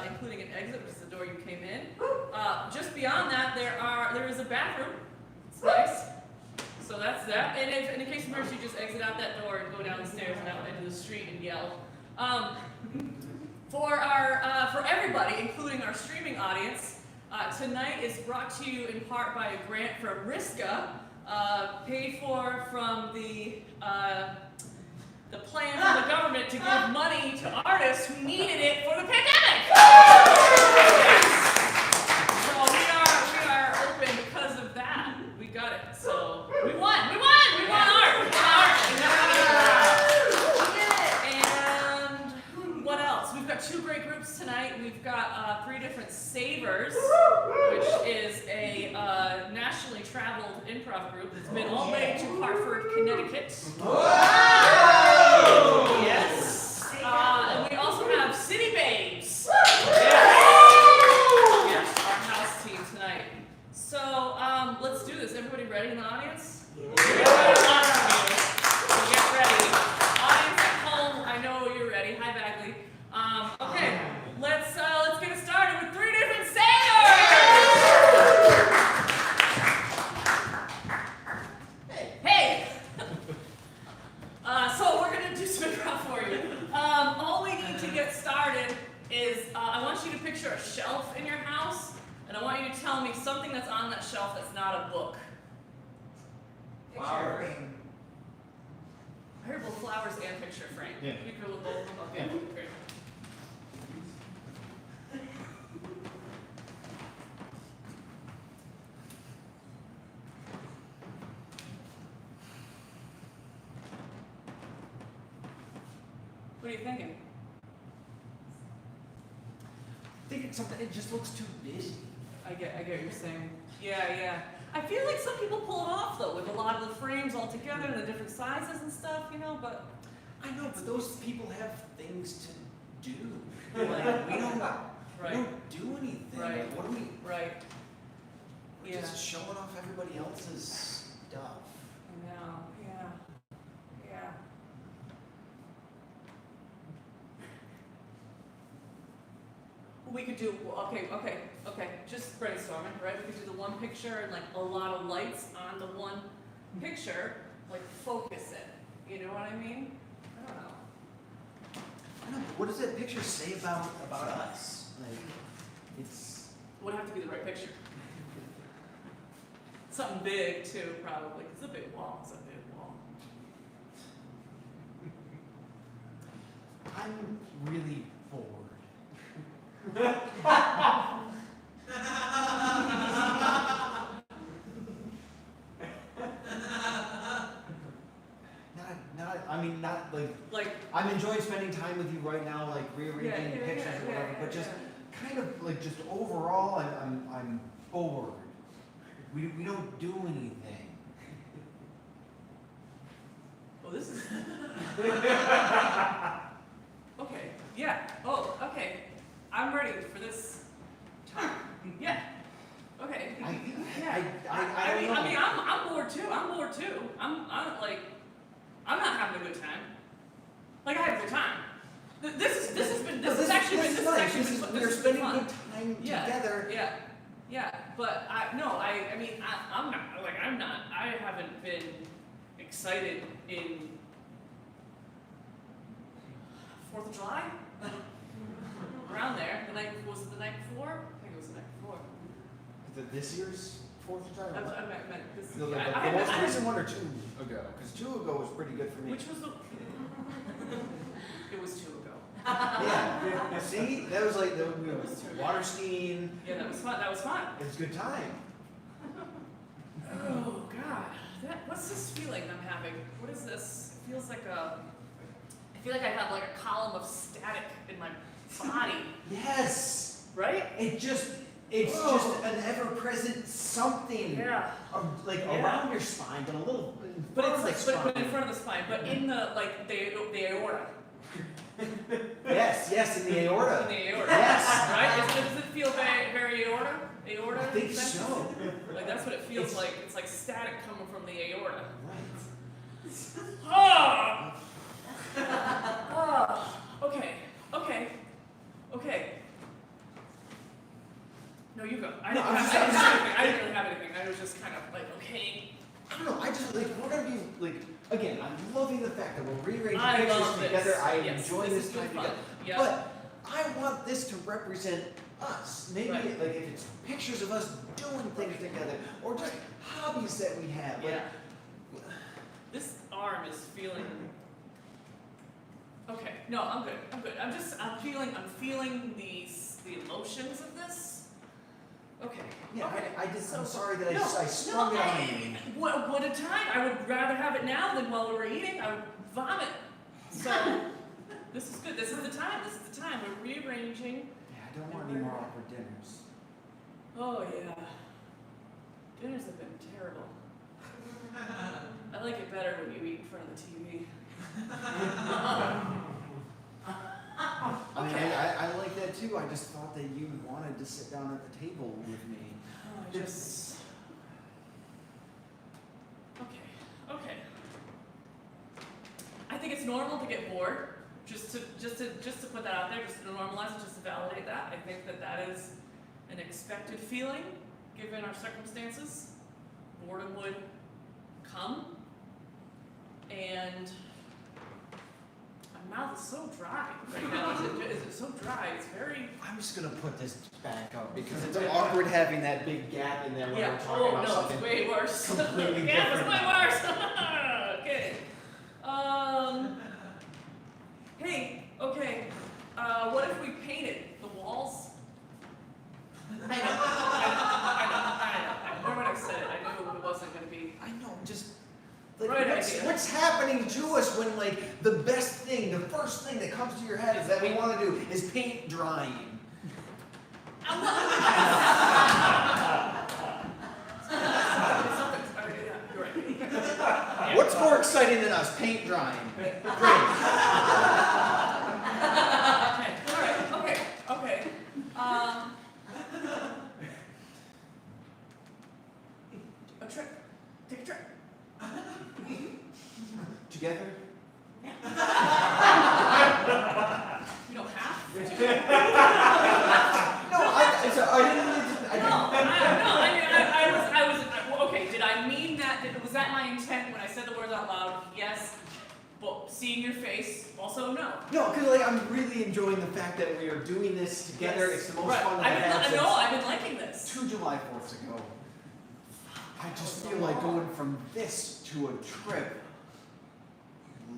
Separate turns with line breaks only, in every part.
including an exit, which is the door you came in. Just beyond that, there is a bathroom. It's nice. So that's that. And if, in the case of emergency, just exit out that door and go down the stairs and out into the street and yell. For everybody, including our streaming audience, tonight is brought to you in part by a grant from RISCA, paid for from the plan from the government to give money to artists who needed it for the pandemic. Yes. So we are open because of that. We got it. So we won art. And what else? We've got 2 great groups tonight. We've got 3 different Savers, which is a nationally traveled improv group that's been all the way to Hartford, Connecticut. Yes. And we also have City Babes. Yes, our house team tonight. So let's do this. Everybody ready in the audience? Yeah. So get ready. Audience at home, I know you're ready. Hi, Bagley. Okay, let's get it started with 3 different Savers. Hey. So we're gonna do some improv for you. All we need to get started is I want you to picture a shelf in your house, and I want you to tell me something that's on that shelf that's not a book.
Flowers.
I heard both flowers and picture frame.
Yeah.
You could look both. Okay.
Yeah.
Great. What are you thinking?
I think it's something, it just looks too busy.
I get what you're saying. Yeah. I feel like some people pull it off though, with a lot of the frames all together and the different sizes and stuff, but
I know, but those people have things to do. Like, we don't do anything.
Right.
Like, what do we?
Right.
We're just showing off everybody else's stuff.
I know. Yeah. We could do, okay, just brainstorming, right? We could do the one picture and like a lot of lights on the one picture, like focus it. You know what I mean? I don't know.
I know, but what does that picture say about us? Like, it's...
It would have to be the right picture. Something big too, probably. It's a big wall.
I'm really bored. Not like I'm enjoying spending time with you right now, like rearranging pictures or whatever, but just kind of like just overall, I'm bored. We don't do anything.
Well, this is okay. Yeah. Oh, okay. I'm ready for this time. Yeah. Okay.
I
mean, I'm bored too. I'm not having a good time. Like I have a good time. We're spending
good time together.
Yeah. But I haven't been excited in 4th of July. Around there. Was it the night before? I think it was the night before.
This year's 4th of July?
I meant this.
The most recent one or 2 ago? Because 2 ago was pretty good for me.
Which was the... It was 2 ago.
Yeah. See? That was like water skiing.
Yeah, that was fun.
It was a good time.
Oh, God. What's this feeling I'm having? What is this? It feels like I feel like I have like a column of static in my body.
Yes.
Right?
It's just an ever-present something.
Yeah.
Around your spine, but a little.
But in front of the spine. But in the the aorta.
Yes, in the aorta.
In the aorta.
Yes.
Right? Does it feel very aorta? Aorta?
I think so.
Like that's what it feels like. It's like static coming from the aorta.
Right.
Okay. No, you go.
No, I'm just-
I didn't really have anything. I was just kind of like, okay.
I don't know, I just, like, we're gonna be, like, again, I'm loving the fact that we're rearranging
I
pictures
love this.
together, I
Yes,
enjoy
this
this
is good
time
fun.
together.
Yeah.
But I want this to represent us, maybe,
Right.
like, if it's pictures of us doing things together, or just hobbies that we have, like,
Yeah. This arm is feeling. Okay, no, I'm good. I'm feeling the emotions of this. Okay.
yeah,
Okay.
I'm sorry that
No,
I sprung it on you.
What a time! I would rather have it now than while we were eating. I would vomit. So this is good. This is the time. We're rearranging.
Yeah, I don't want any more awkward dinners.
Oh yeah. Dinners have been terrible. I like it better when you eat in front of the TV.
I mean,
Okay.
I like that too, I just thought that you wanted to sit down at the table with me.
Oh, I just. Okay. I think it's normal to get bored. Just to put that out there, just to normalize it, just to validate that. I think that is an expected feeling given our circumstances. Boredom would come, and my mouth is so dry right now. Is it so dry? It's very.
I'm just gonna put this back up because it's awkward having that big gap in there when
Yeah.
we're talking
Oh
about
no,
something.
it's way worse.
completely
Yeah, it's
different.
way worse. Okay. Hey. Okay. What if we painted the walls? I know. Remember when I said it? I knew it wasn't going to be.
I know, just like
Right idea.
what's happening to us when like the best thing, the first thing that comes to your head is that we want to do is paint drying.
You're right. Yeah.
What's more exciting than us? Paint drying. Great.
Okay. A trip. Take a trip.
Together?
You don't have to.
No, I didn't mean to.
I was, okay, did I mean that? Was that my intent when I said the words out loud? Yes. But seeing your face, also no.
No, because like I'm really enjoying the fact that we are doing this together.
Yes.
It's the most
Right.
fun that I've had since
I've been liking this.
2 July 4ths ago. I just feel like going from this to a trip.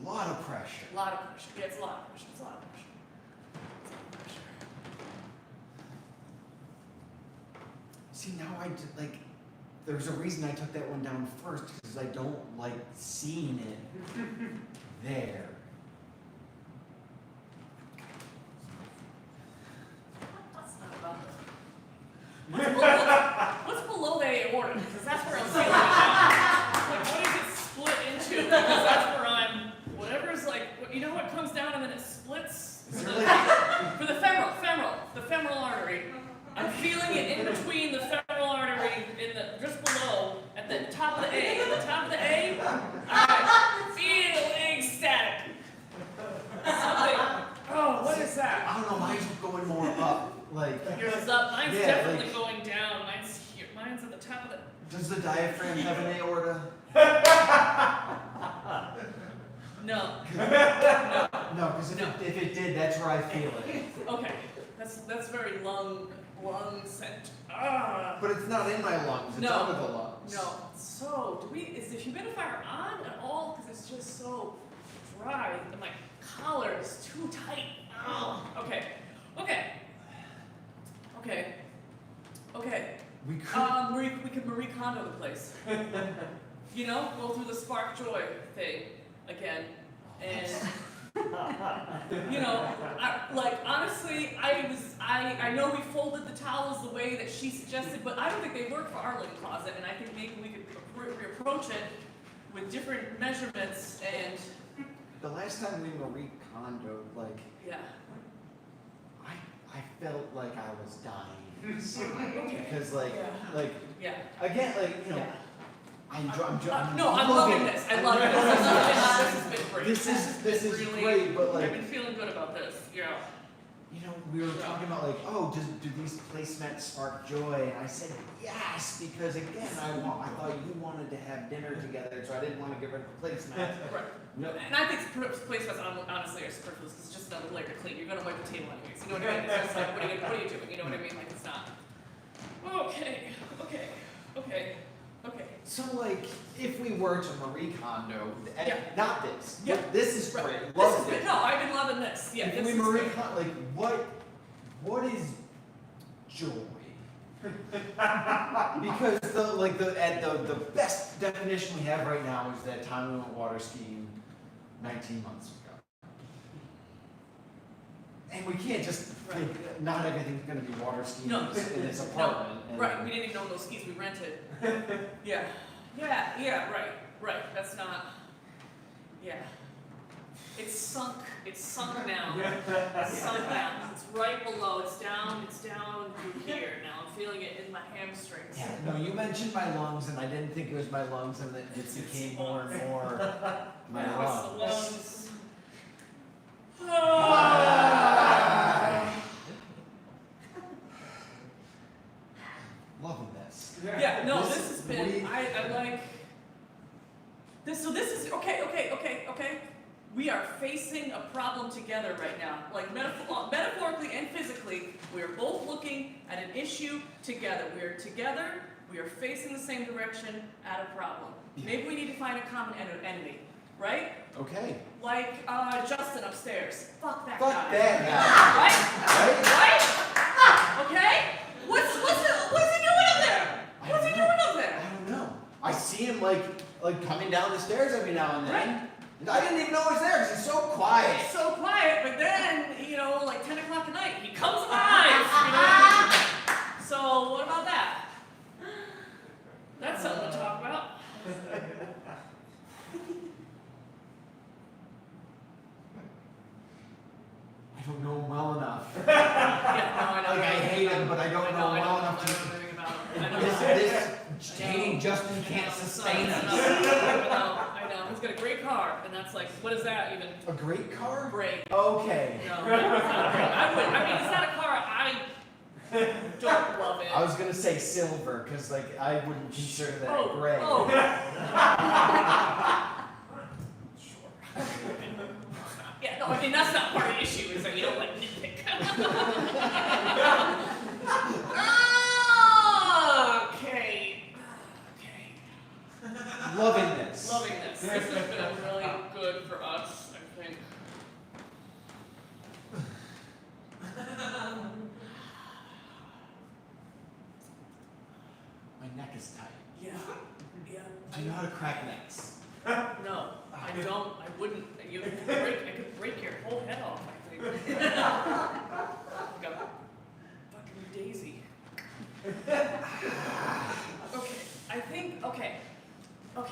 A lot of pressure.
A lot of pressure. Yeah, it's a lot of pressure.
See, now I did, like, there's a reason I took that one down first, because I don't like seeing it there.
That's not about it. What's below the aorta? Because that's where I'm feeling it now. Like, what is it split into? Because that's where I'm. Whatever's like, you know what comes down and then it splits?
Is there like,
For the femoral artery. I'm feeling it in between the femoral artery just below, at the top of the A. At the top of the A, I feel ecstatic. Something. Oh, what is that?
I don't know, mine's going more up. Like,
Yours is up. Mine's
Yeah,
definitely
like-
going down. Mine's here. Mine's at the top of the.
does the diaphragm have an aorta?
No.
No, because if it did, that's where I feel it.
Okay. That's very lung scent. Ah.
But it's not in my lungs, it's
No.
under the lungs.
No. So, is the humidifier on at all? Because it's just so dry and my collar is too tight. Oh. Okay.
We could.
We could Marie Kondo the place. You know, go through the spark joy thing again, and you know, honestly, I know we folded the towels the way that she suggested, but I don't think they work for our living closet, and I think maybe we could reapproach it with different measurements and.
The last time we Marie Kondoed, like,
Yeah.
I felt like I was dying.
Okay.
Because like,
Yeah.
again, like, you know,
Yeah.
I'm
loving this. I love it. This has been great.
This is
really
great, but like,
I've been feeling good about this. Yeah.
we were talking about like, oh, do these placemats spark joy? And I said yes, because again, I thought you wanted to have dinner together, so I didn't want to get rid of the placemats.
Right. No. And I think placemats honestly are superfluous. It's just another layer to clean. You're gonna wipe the table anyways. You know what I mean? It's just like, what are you doing? You know what I mean? Like it's not. Okay.
So like, if we were to Marie Kondo, not this.
Yeah.
This is great.
Right.
Love this.
No, I've been loving this. Yeah.
If we Marie Kondo, like what is joy? Because the best definition we have right now is that time we went water skiing 19 months ago. And we can't just think not everything's going to be water skiing in this apartment.
No. Right, we didn't even own those skis, we rented. Yeah, right. That's not. Yeah. It's sunk now. It's sunk down. It's right below. It's down through here now. I'm feeling it in my hamstrings.
Yeah, no, you mentioned my lungs, and I didn't think it was my lungs, and then it became more and more my lungs. Loving this.
Yeah, no, this has been, I like this. So this is, okay. We are facing a problem together right now. Like metaphorically and physically, we are both looking at an issue together. We are together, we are facing the same direction at a problem. Maybe we need to find a common enemy, right?
Okay.
Like Justin upstairs. Fuck that guy.
Fuck that guy.
Right? Okay? What's he doing up there? What's he doing up there?
I don't know. I see him like coming down the stairs every now and then.
Right.
I didn't even know he was there because he's so quiet.
He's so quiet, but then, like 10 o'clock at night, he comes alive. So what about that? That's something to talk about.
I don't know him well enough.
Yeah, no, I know.
Like I hate him, but I don't know him well enough to. This hating Justin can't sustain us.
I know. He's got a great car, and that's like, what is that even?
A great car?
Great.
Okay.
No, it's not great. I mean, it's not a car. I don't love it.
I was gonna say silver, because like I wouldn't consider that gray.
Oh. Sure. Yeah, no, I mean that's not part of the issue. Is that you don't like nitpick. Okay.
Loving this.
This has been really good for us, I think.
My neck is tight.
Yeah.
Do you know how to crack necks?
No, I don't. I wouldn't. I could break your whole head off, I think. Like a fucking daisy. Okay, I think, okay, yeah, I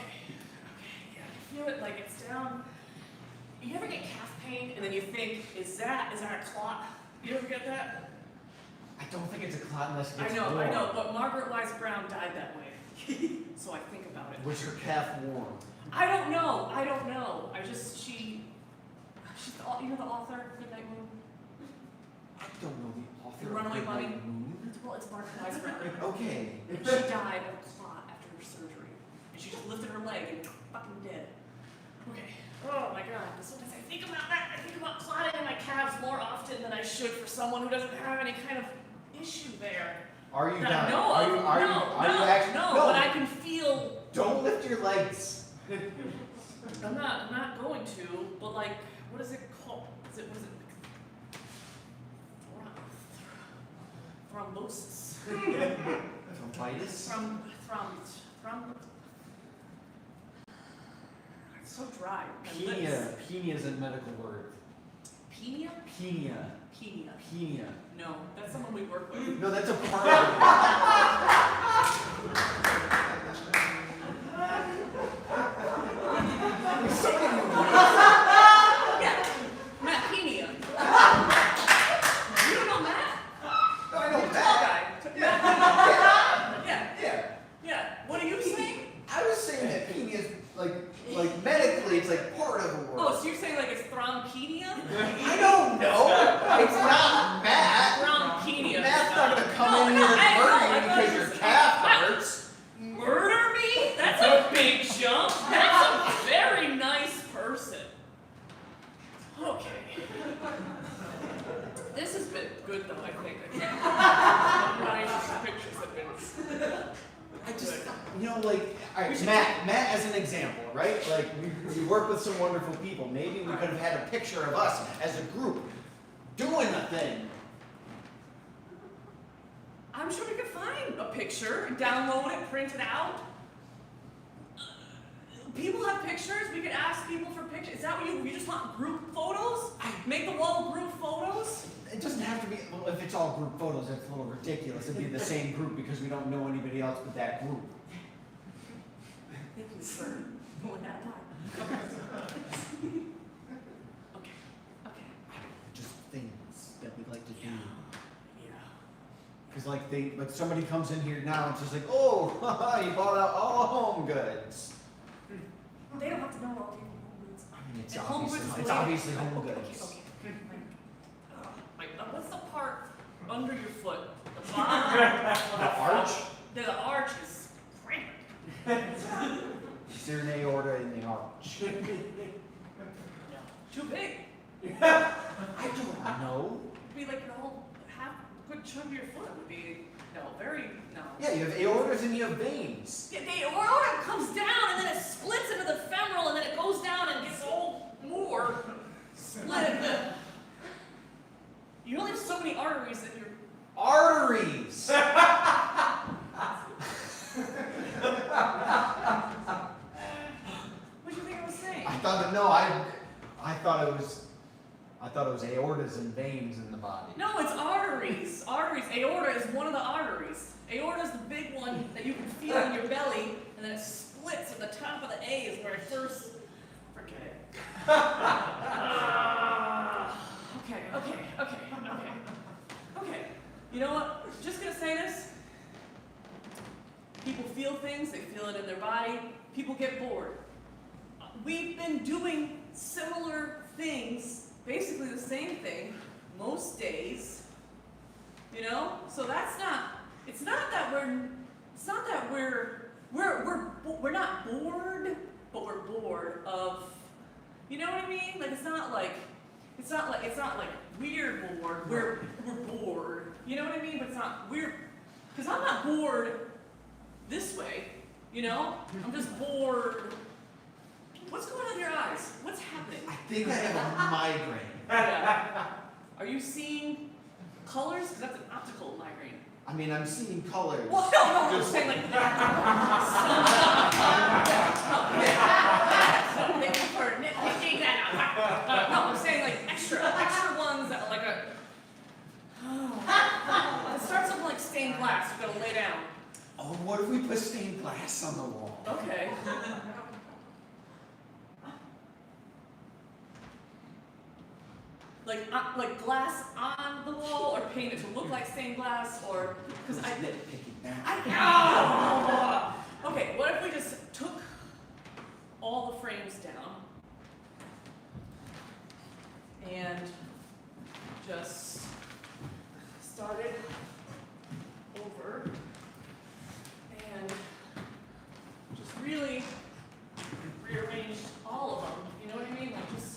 feel it like it's down. You ever get calf pain and then you think, is that a clot? You ever get that?
I don't think it's a clot unless it gets
I know,
warm.
but Margaret Wise Brown died that way. So I think about it.
Was your calf warm?
I don't know. She's the author of Midnight Moon?
I don't know the author
The Runaway
of
Bunny?
Midnight Moon.
Well, it's Margaret Wise Brown.
Okay.
And she died of a clot after her surgery. And she just lifted her leg and fucking dead. Okay. Oh my god. Sometimes I think about that. I think about clotting in my calves more often than I should for someone who doesn't have any kind of issue there.
Are you
That
dying?
I know of.
Are you actually?
No, but I can feel.
Don't lift your legs.
I'm not going to, but like, what is it called? What is it? Thrombosis.
Thrombitis?
It's so dry.
Penia. Penia is a medical word.
Penia?
Penia.
Penia.
Penia.
No, that's someone we work with.
No, that's a part of
Yeah, Matt Penia. You don't know Matt?
No, I know
Tall
that.
guy. Yeah. What are you saying?
I was saying that penia is like medically, it's like part of a word.
Oh, so you're saying like it's thrompedia?
I don't know. It's not All right, Matt as an example, right? Like, we work with some wonderful people. Maybe we could have had a picture of us as a group doing a thing.
I'm sure we could find a picture, download it, print it out. People have pictures. We could ask people for pictures. Is that what you just want group photos? Make the wall group photos?
It doesn't have to be, well, if it's all group photos, that's a little ridiculous. It'd be the same group because we don't know anybody else but that group.
Thank you for going that far. Okay. Okay.
Just things that we like to do.
Yeah.
Because like somebody comes in here now and it's just like, oh, you bought out all home goods.
They don't have to know all people home goods.
I mean, it's
And home goods is
obviously
later.
home
Okay,
goods.
okay. What's the part under your foot? The bottom of
The arch?
The arch is cramped.
Is there an aorta in the arch?
No. Too big.
I don't know.
It'd be like the whole half good chunk of your foot would be no.
Yeah, you have aortas and you have veins.
Yeah, the aorta comes down and then it splits into the femoral and then it goes down and gets all more split. You only have so many arteries that you're.
Arteries!
What do you think I was saying?
I thought it was aortas and veins in the body.
No, it's arteries. Arteries. Aorta is one of the arteries. Aorta is the big one that you can feel in your belly, and then it splits at the top of the A is where it first. Forget it. Okay. You know what? Just gonna say this. People feel things, they feel it in their body. People get bored. We've been doing similar things, basically the same thing, most days. You know? So that's not, it's not that we're not bored, but we're bored of, you know what I mean? Like it's not like we're bored, we're bored. You know what I mean? But it's not weird, because I'm not bored this way, you know? I'm just bored. What's going on in your eyes? What's happening?
I think I have a migraine.
Yeah. Are you seeing colors? Because that's an optical migraine.
I mean, I'm seeing colors.
Well, no, I'm saying like. Thank you for nitpicking that. No, I'm saying like extra ones that are like a. It starts with like stained glass. You gotta lay down.
Oh, what if we put stained glass on the wall?
Okay. Like glass on the wall, or paint it to look like stained glass, or because Okay, what if we just took all the frames down and just started over and just really rearranged all of them, you know what I mean? Like just,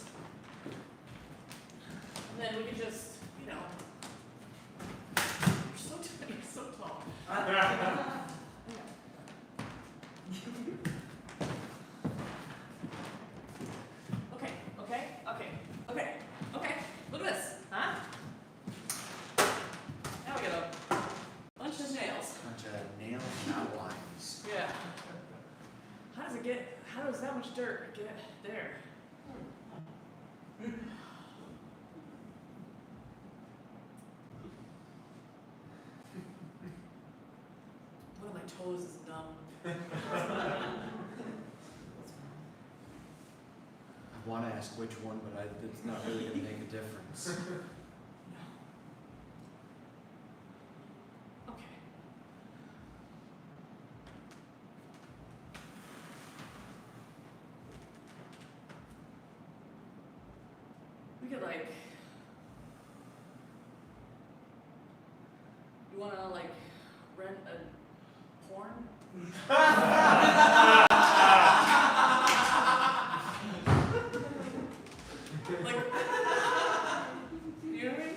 and then we could just, you know, you're so tiny, you're so tall. Okay. Look at this, huh? Now we got a bunch of nails.
Bunch of nails and outlines.
Yeah. How does that much dirt get there? One of my toes is numb.
I want to ask which one, but it's not really going to make a difference.
Okay. We could like, you wanna like rent a porn? Like, you know what I mean?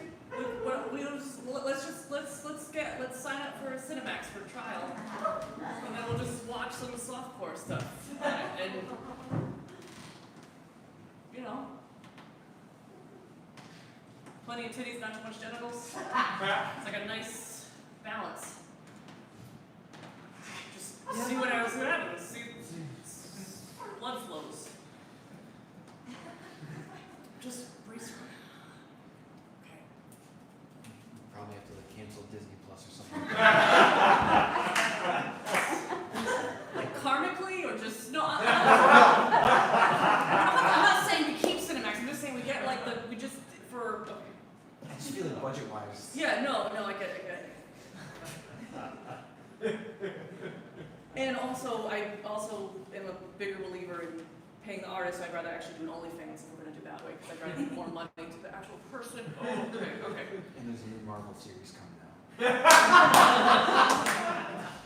Let's sign up for a Cinemax for trial, and then we'll just watch some softcore stuff, and you know, plenty of titties, not too much genitals. It's like a nice balance. Just see what happens. See blood flows. Just brace for it. Okay.
Probably have to like cancel Disney Plus or something.
Like karmically, or just no? I'm not saying we keep Cinemax. I'm just saying we get like we just for. Okay.
I just feel like budget wise.
Yeah, no, I get it. And also, I also am a bigger believer in paying the artist. I'd rather actually do an OnlyFans if we're going to do that way, because I'd rather give more money to the actual person. Oh, okay.
And there's a new Marvel series coming out.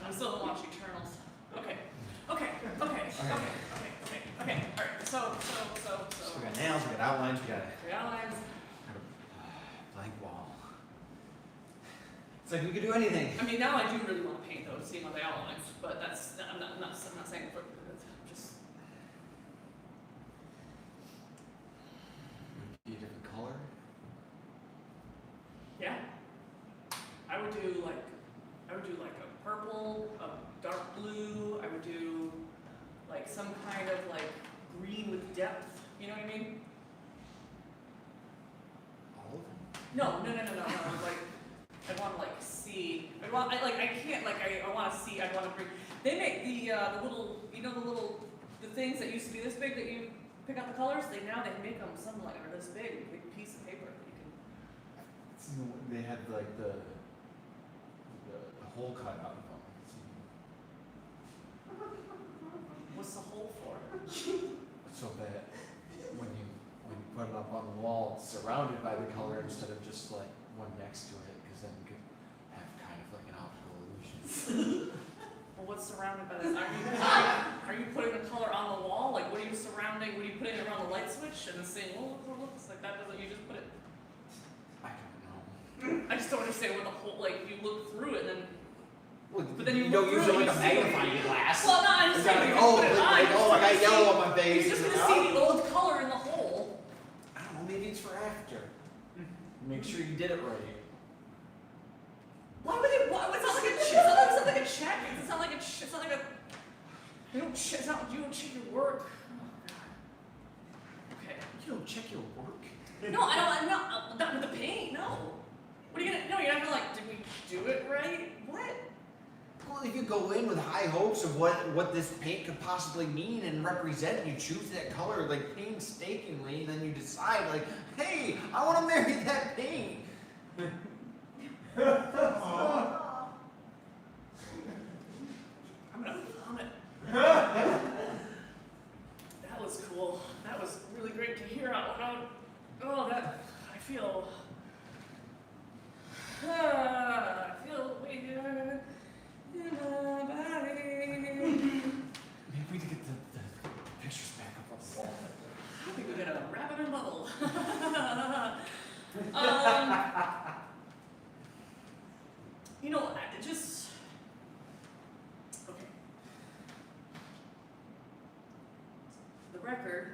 I'm still gonna watch Eternals. Okay. All right. So.
We got nails, we got outlines, we got
Outlines.
blank wall. It's like we could do anything.
I mean, now I do really want to paint those, seeing how they outlines, but that's I'm not saying for just.
Be a different color.
Yeah. I would do like a purple, a dark blue. I would do like some kind of like green with depth. You know what I mean?
All of them?
No. Like I want to like see. I want to see. I want to bring. They make the little, the things that used to be this big that you pick out the colors. They make them something like this big piece of paper that you can.
They had like the hole cut out of them.
What's the hole for?
So that when you put it up on the wall, it's surrounded by the color instead of just like one next to it, because then you could have kind of like an optical illusion.
Well, what's surrounded by this? Are you putting the color on the wall? Like, what are you surrounding? What are you putting around the light switch and then saying, well, look, it's like that doesn't. You just put it.
I don't know.
I just don't understand what the whole, like, you look through it and then.
Well,
But then you
don't
look
use
through
it
it
like a
and you see it.
magnifying glass.
Well, no, I'm just saying, you
oh,
put it on.
I got yellow on my face.
You're just gonna see the old color in the hole.
I don't know, maybe it's for after. Make sure you did it right.
Why would it? Why? It's not like a check. It's not like a. It's not like a. You don't check. It's not. You don't check your work. Oh, God. Okay.
You don't check your work?
No, I don't. I'm not with the paint. No. What are you gonna? No, you're not gonna like. Did we do it right? What?
Well, if you go in with high hopes of what this paint could possibly mean and represent, and you choose that color like painstakingly, and then you decide like, hey, I want to marry that paint.
I'm gonna vomit. That was cool. That was really great to hear out loud. Oh, that I feel weighted in my body.
Maybe we could get the pictures back up on the wall.
I think we're gonna wrap it in a bubble. Just okay. The record.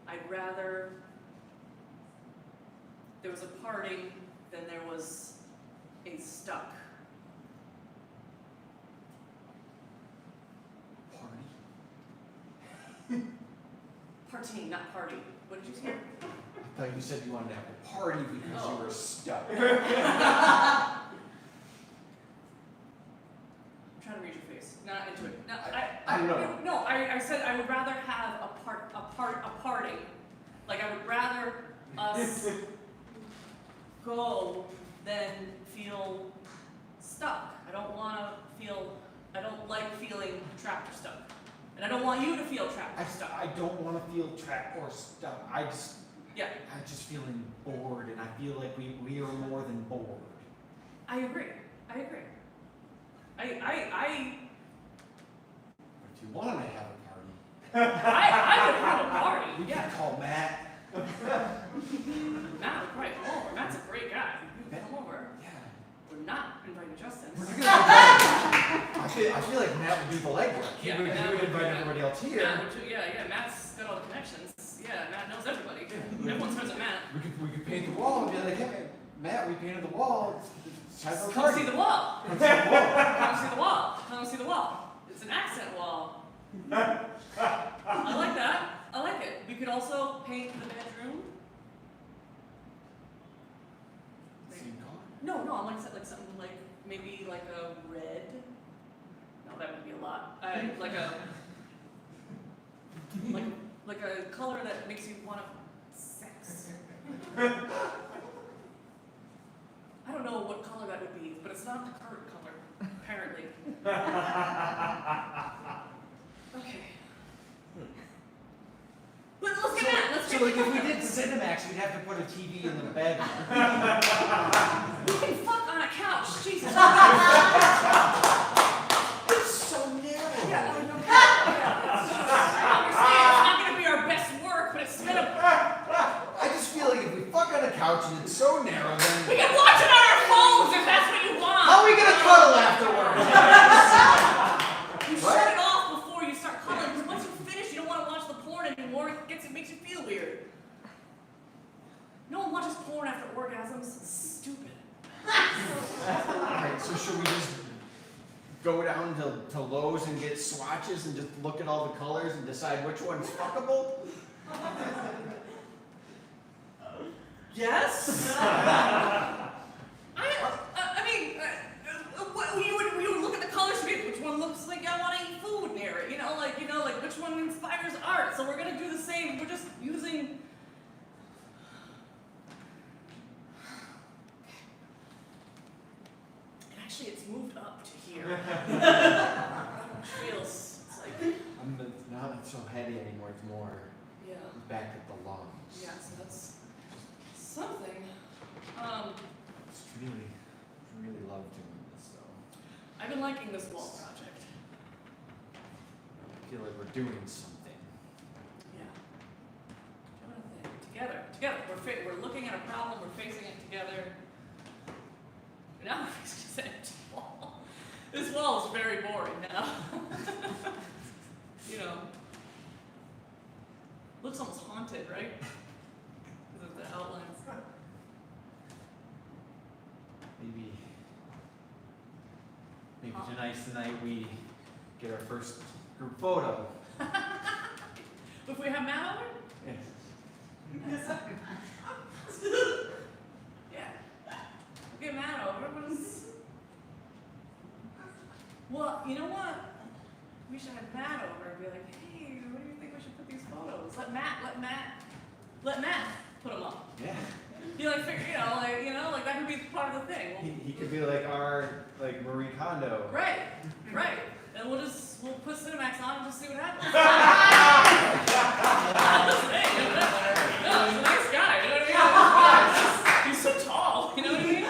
I'd rather there was a parting than there was a stuck.
Party?
Party, not party. What did you say?
I thought you said you wanted to have a party because you were stuck.
I'm trying to read your face. Not into it. No,
I don't know.
No, I said I would rather have a party. Like I would rather us go than feel stuck. I don't like feeling trapped or stuck. And I don't want you to feel trapped or stuck.
I don't want to feel trapped or stuck. I'm just feeling bored, and I feel like we are more than bored.
I agree.
But if you wanted to have a party,
I would have a party.
we
Yeah.
could call Matt.
Matt would probably come over. Matt's a great guy. You come over.
Yeah.
When not inviting Justin.
I feel like Matt would do the legwork. He
Yeah,
would
Matt
invite
would-
everybody else here.
Yeah, Matt's got all the connections. Yeah, Matt knows everybody. Everyone's friends with Matt.
We could paint the wall and be like, hey, Matt, we painted the wall. It's time for a
Come
party.
see the wall.
Come see the wall.
Come see the wall. Come see the wall. It's an accent wall. I like that. I like it. We could also paint the bedroom.
Same color.
No, I'm like something like maybe like a red. No, that would be a lot. Like a color that makes you want to sex. I don't know what color that would be, but it's not the current color, apparently. Okay. But let's get that. Let's
So
get
like if we
that.
did Cinemax, we'd have to put a TV in the bedroom.
We can fuck on a couch. Jesus.
It's so narrow.
Yeah, I know. I understand it's not going to be our best work, but it's going to.
I just feel like if we fuck on a couch and it's so narrow, then
We can watch it on our phones if that's what you want.
how are we gonna cuddle afterwards?
You shut it off before you start cuddling, because once you finish, you don't want to watch the porn anymore. It makes you feel weird. No one watches porn after orgasms. It's stupid.
Alright, so should we just go down to Lowe's and get swatches and just look at all the colors and decide which one's fuckable?
Yes. You would look at the colors and be which one looks like I want to eat food near it. Like which one inspires art. So we're gonna do the same. We're just using. And actually, it's moved up to here. It feels it's like
Not so heady anymore, it's more
yeah.
back at the lungs.
Yeah, so that's something.
It's really love doing this though.
I've been liking this wall project.
I feel like we're doing something.
Yeah. Doing a thing. Together. We're looking at a problem, we're facing it together. Now we're facing an empty wall. This wall is very boring now. Looks almost haunted, right? Because of the outlines.
Maybe tonight's the night we get our first group photo.
If we have Matt over?
Yes.
Yeah. We'll get Matt over. Well, you know what? We should have Matt over and be like, hey, what do you think we should put these photos? Let Matt put them up.
Yeah.
Like that could be part of the thing.
He could be like our Marie Kondo.
Right. And we'll put Cinemax on and just see what happens. No, he's a nice guy, you know what I mean? He's so tall, you know what I mean?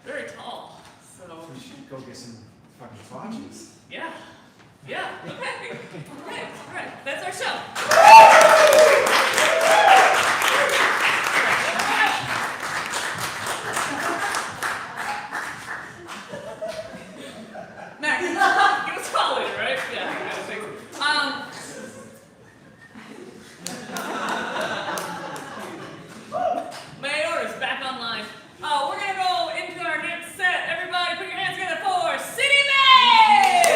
Very tall. So
We should go get some fucking swatches.
yeah. Okay. All right. That's our show. Max, give us a call later, right? Yeah. Mayor is back online. We're gonna go into our next set. Everybody, put your hands together for City May!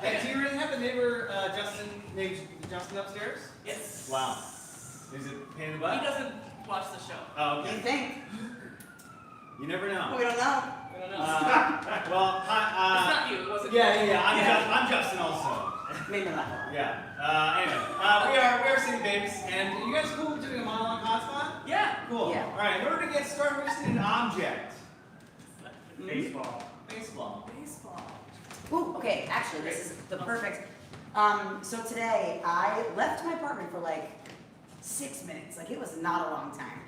Hey, do you really have a neighbor, Justin, named Justin upstairs?
Yes.
Wow. Is it pain in the
He
butt?
doesn't watch the show.
Oh,
You
okay.
think?
You never know.
We don't know.
We don't know.
Well,
It's
hi.
not you, was it?
Yeah. I'm Justin also.
Maybe not.
Yeah. Anyway, we are City Babes, and you guys cool with doing a monologue hotspot?
Yeah.
Cool.
Yeah.
All right. In order to get started, we just need an object.
Baseball.
Baseball.
Baseball.
Ooh, okay, actually, this is the perfect. So today, I left my apartment for like 6 minutes. Like, it was not a long time.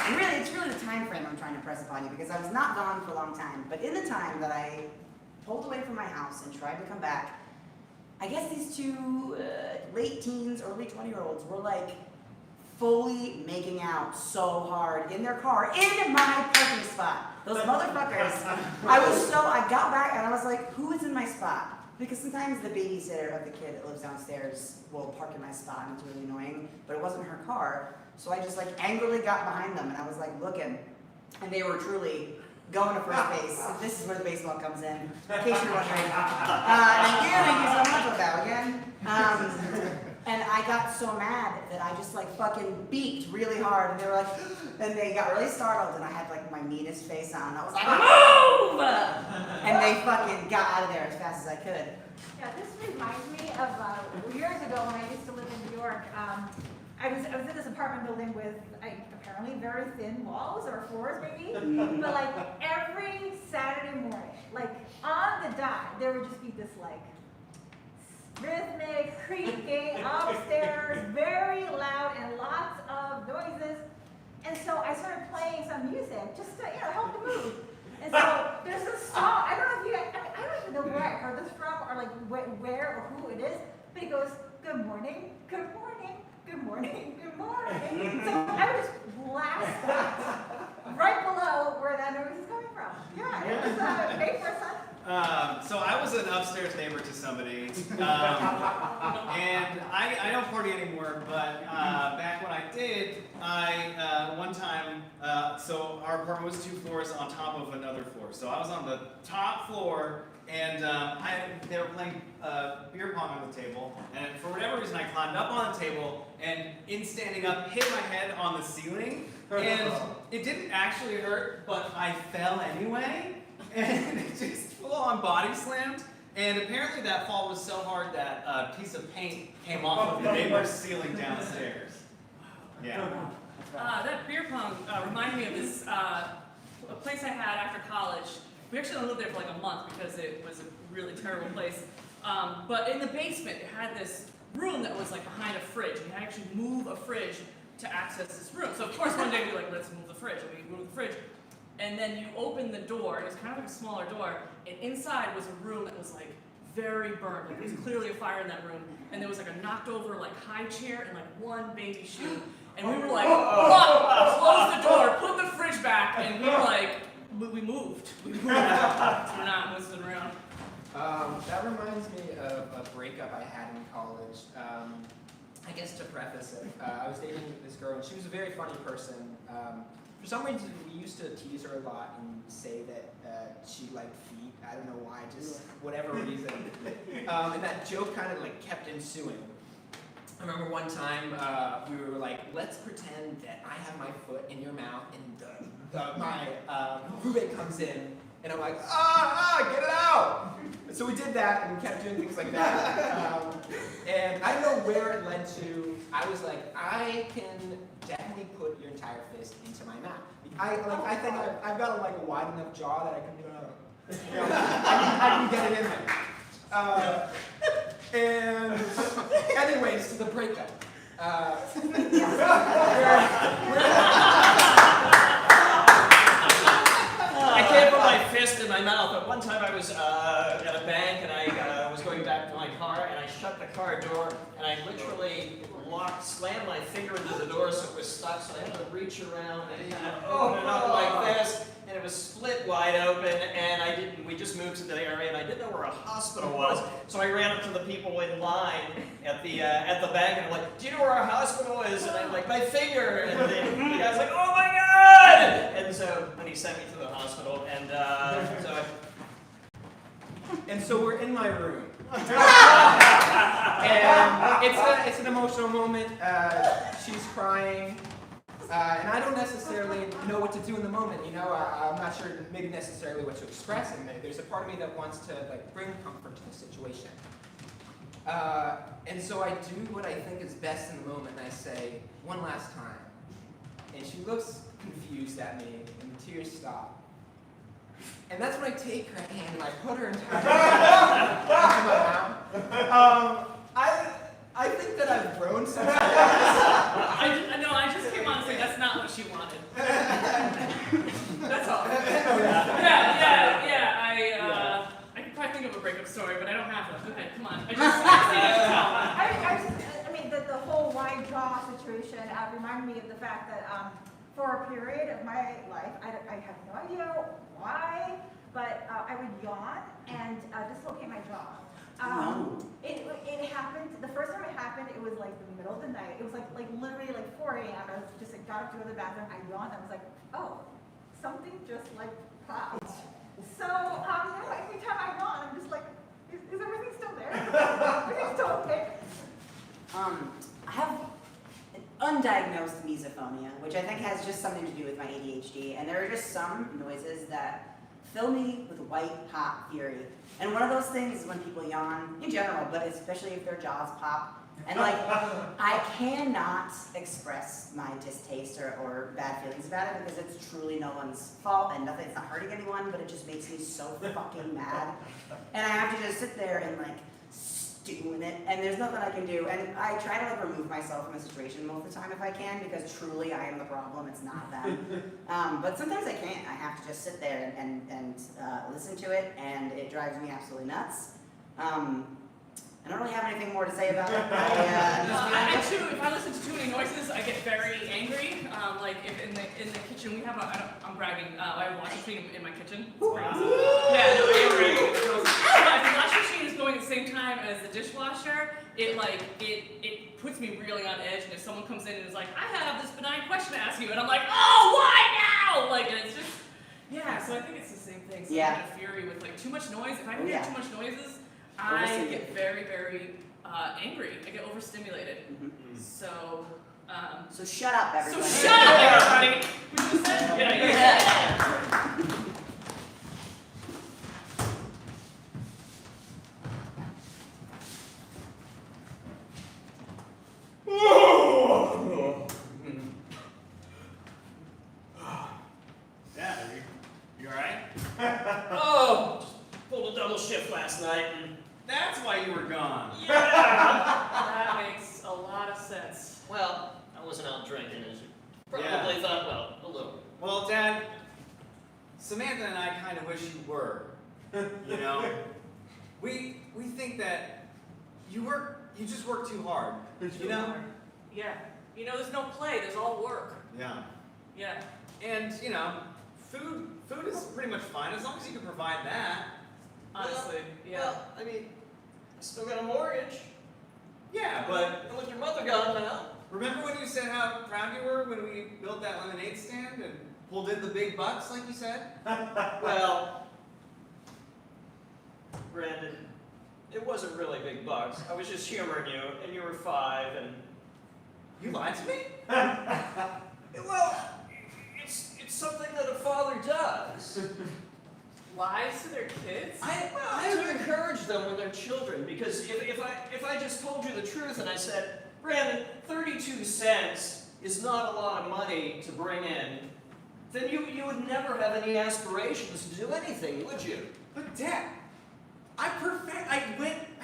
Really, it's really the time frame I'm trying to press upon you because I was not gone for a long time. But in the time that I pulled away from my house and tried to come back. I guess these two late teens, early 20-year-olds were like fully making out so hard in their car in my parking spot. Those motherfuckers. I got back and I was like, who is in my spot? Because sometimes the babysitter of the kid that lives downstairs will park in my spot and it's really annoying, but it wasn't her car. So I just like angrily got behind them and I was like looking, and they were truly going to first base. This is where the baseball comes in case you're wondering. Thank you so much for that again. And I got so mad that I just like fucking beeped really hard, and they were like, and they got really startled, and I had like my meanest face on. I was like, move! And they fucking got out of there as fast as I could.
Yeah, this reminds me of years ago when I used to live in New York. I was in this apartment building with apparently very thin walls or floors maybe, but like every Saturday morning, like on the dot, there would just be this like rhythmic creaking upstairs, very loud and lots of noises. And so I started playing some music just to help the mood. And so there's this song, I don't know if you guys, I don't even know where I heard this from or like where or who it is, but it goes, good morning, good morning, good morning, good morning. So I would just blast that right below where that noise is coming from. Yeah, it was made for a Sunday.
So I was an upstairs neighbor to somebody, and I don't party anymore, but back when I did, one time, so our apartment was 2 floors on top of another floor. So I was on the top floor, and they were playing beer pong on the table, and for whatever reason I climbed up on the table, and in standing up, hit my head on the ceiling, and it didn't actually hurt, but I fell anyway. And it just full-on body slammed, and apparently that fall was so hard that a piece of paint came off of the neighbor's ceiling downstairs. Yeah.
That beer pong reminded me of this a place I had after college. We actually only lived there for like a month because it was a really terrible place. But in the basement, it had this room that was like behind a fridge. And you had to actually move a fridge to access this room. So of course one day we were like, let's move the fridge. And we moved the fridge. And then you open the door, it was kind of like a smaller door, and inside was a room that was like very burned. Like there was clearly a fire in that room, and there was like a knocked over like high chair and like one baby shoe. And we were like, fuck, close the door, put the fridge back, and we were like, we moved. We moved. We're not moving around.
That reminds me of a breakup I had in college. I guess to preface it, I was dating this girl, and she was a very funny person. For some reason, we used to tease her a lot and say that she liked feet. I don't know why, just whatever reason. And that joke kind of like kept ensuing. I remember one time we were like, let's pretend that I have my foot in your mouth and my roommate comes in, and I'm like, get it out! And so we did that, and we kept doing things like that. And I don't know where it led to. I was like, I can definitely put your entire fist into my mouth. I think I've got a wide enough jaw that I can, I can get it in there. And anyways, to the breakup.
I can't put my fist in my mouth, but one time I was at a bank and I was going back to my car and I shut the car door and I literally slammed my finger into the door so it was stuck, so I had to reach around and kind of open it up like this, and it was split wide open, and we just moved to the area and I didn't know where a hospital was, so I ran up to the people in line at the bank and I'm like, do you know where our hospital is? And I'm like, my finger, and the guy's like, oh my God! And so then he sent me to the hospital,
And so we're in my room. And it's an emotional moment. She's crying. And I don't necessarily know what to do in the moment, I'm not sure maybe necessarily what to express, and there's a part of me that wants to bring comfort to the situation. And so I do what I think is best in the moment, and I say, one last time. And she looks confused at me, and the tears stop. And that's when I take her hand and I put her entire into my mouth. I think that I've grown since then.
I just came on to say that's not what she wanted. That's all. Yeah. I could breakup story, but I don't have one. Okay, come on. I just
I mean, the whole wide jaw situation reminded me of the fact that for a period of my life, I have no idea why, but I would yawn and dislocate my jaw. It happened, the first time it happened, it was like the middle of the night. It was like literally like 4 a.m. I was just like, got up to go to the bathroom, I yawned, I was like, oh, something just like popped. So, every time I yawn, I'm just like, is everything still there? Everything's still okay?
I have an undiagnosed misophonia, which I think has just something to do with my ADHD, and there are just some noises that fill me with white hot fury. And one of those things is when people yawn, in general, but especially if their jaws pop. And like, I cannot express my distaste or bad feelings about it because it's truly no one's fault and nothing, it's not hurting anyone, but it just makes me so fucking mad. And I have to just sit there and like stew in it, and there's nothing I can do. And I try to like remove myself from the situation most of the time if I can, because truly I am the problem, it's not them. But sometimes I can't. I have to just sit there and listen to it, and it drives me absolutely nuts. I don't really have anything more to say about it.
if I listen to too many noises, I get very angry. Like if in the kitchen we have I'm bragging. I have a washing machine in my kitchen. It's great. Yeah, no, I'm bragging. If the washing machine is going at the same time as the dishwasher, it puts me really on edge. And if someone comes in and is like, I have this benign question to ask you, and I'm like, oh, why now? Like, and it's just, yeah. So I think it's the same thing. So
Yeah.
I get a fury with like too much noise. If I can
Yeah.
hear too much noises, I get very, very angry. I get overstimulated.
Mm-hmm.
So,
So shut up, everybody.
so shut up, everybody. We just said, yeah.
Dad, you alright?
Oh, just pulled a double shift last night. And
That's why you were gone.
yeah.
That makes a lot of sense.
Well, I wasn't out drinking, as you probably
Yeah.
thought. Well, a little.
Well, Dad, Samantha and I kind of wish you were. You know, we think that you just work too hard. You know?
Yeah. You know, there's no play. There's all work.
Yeah.
Yeah.
And you know, food is pretty much fine as long as you can provide that.
Honestly. Yeah.
Well, I mean, I still got a mortgage.
Yeah, but
And with your mother gone now.
remember when you said how proud you were when we built that lemonade stand and pulled in the big bucks, like you said?
Well, Brandon, it wasn't really big bucks. I was just humoring you, and you were 5, and
You lied to me?
well, it's something that a father does.
Lies to their kids?
I to encourage them when they're children, because if I just told you the truth and I said, Brandon, 32 cents is not a lot of money to bring in, then you would never have any aspirations to do anything, would you?
But Dad, I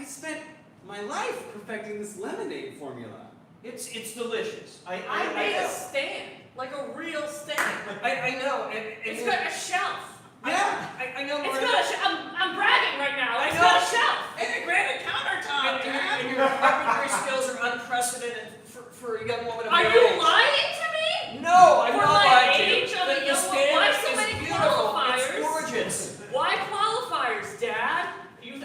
spent my life perfecting this lemonade formula.
It's delicious.
I made a stand. Like a real stand.
I know.
It's got a shelf.
Yeah.
I know.
It's
Miranda.
got a shelf. I'm bragging right now.
I
It's
know.
got a shelf.
And a granite countertop, Dad.
And your carpentry skills are unprecedented for a young woman of
Are
your
you
age.
lying to me?
No, I'm
For
not
my
lying to you.
age of a
The
young
stand
woman? Why so
is
many
beautiful.
qualifiers?
It's gorgeous.
Why qualifiers, Dad?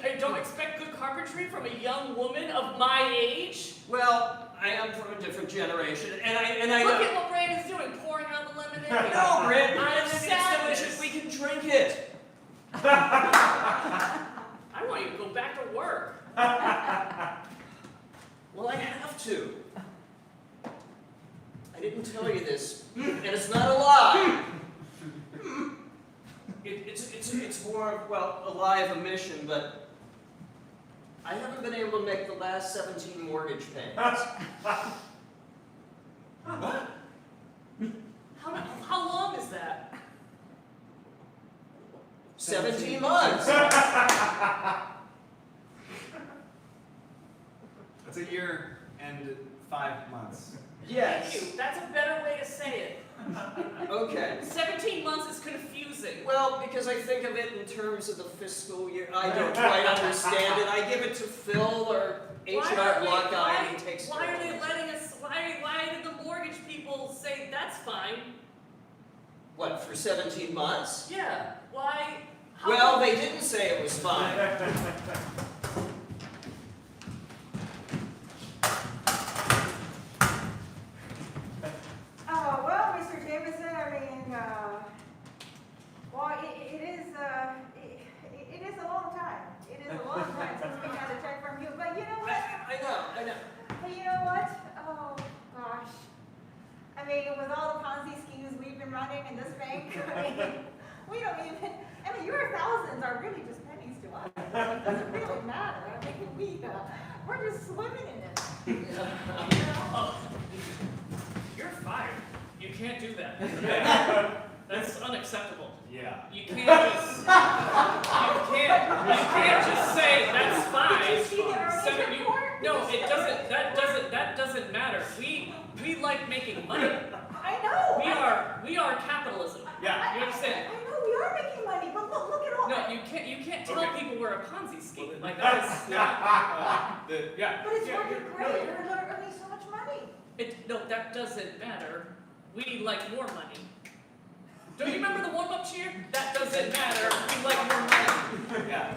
I don't expect good carpentry from a young woman of my age.
Well, I am from a different generation, and I
Look
know.
at what Brandon's doing, pouring out the lemonade.
No, Brandon,
I'm
it's
sadness.
delicious. We can drink it.
I want you to go back to work.
Well, I have to. I didn't tell you this, and it's not a lie. It's more of, well, a lie of omission, but I haven't been able to make the last 17 mortgage payments.
What?
How long is that?
17 months.
That's a year and 5 months.
Yes.
Thank you. That's a better way to say it.
Okay.
17 months is confusing.
Well, because I think of it in terms of the fiscal year, I don't quite understand it. I give it to Phil, our H&R Block guy, and he takes
Why
care
are
of
they
it.
letting us? Why did the mortgage people say that's fine?
What, for 17 months?
Yeah. Why? How
Well,
come-
they didn't say it was fine.
Oh, well, Mr. Jameson, I mean, well, it is a long time. It is a long time since we had a check from you, but you know what?
I know.
But you know what? Oh, gosh. I mean, with all the Ponzi schemes we've been running in this bank, I mean, we don't even, I mean, your thousands are really just pennies to us. It doesn't really matter. I mean, we're just swimming in it. You know?
You're fired. You can't do that. That's unacceptable.
Yeah.
You can't just say that's fine.
Did you see the earnings
Seven- you-
report?
No, it doesn't. That doesn't matter. We like making money.
I know.
We are capitalism.
Yeah.
You understand?
I know we are making money, but look at all.
No, you can't tell
Okay.
people we're a Ponzi scheme. Like that is not.
Yeah.
But it's
Yeah,
working
you're-
great.
no,
We're earning so much money.
No, that doesn't matter. We like more money. Don't you remember the warm-up cheer? That doesn't matter. We like more money.
Yeah.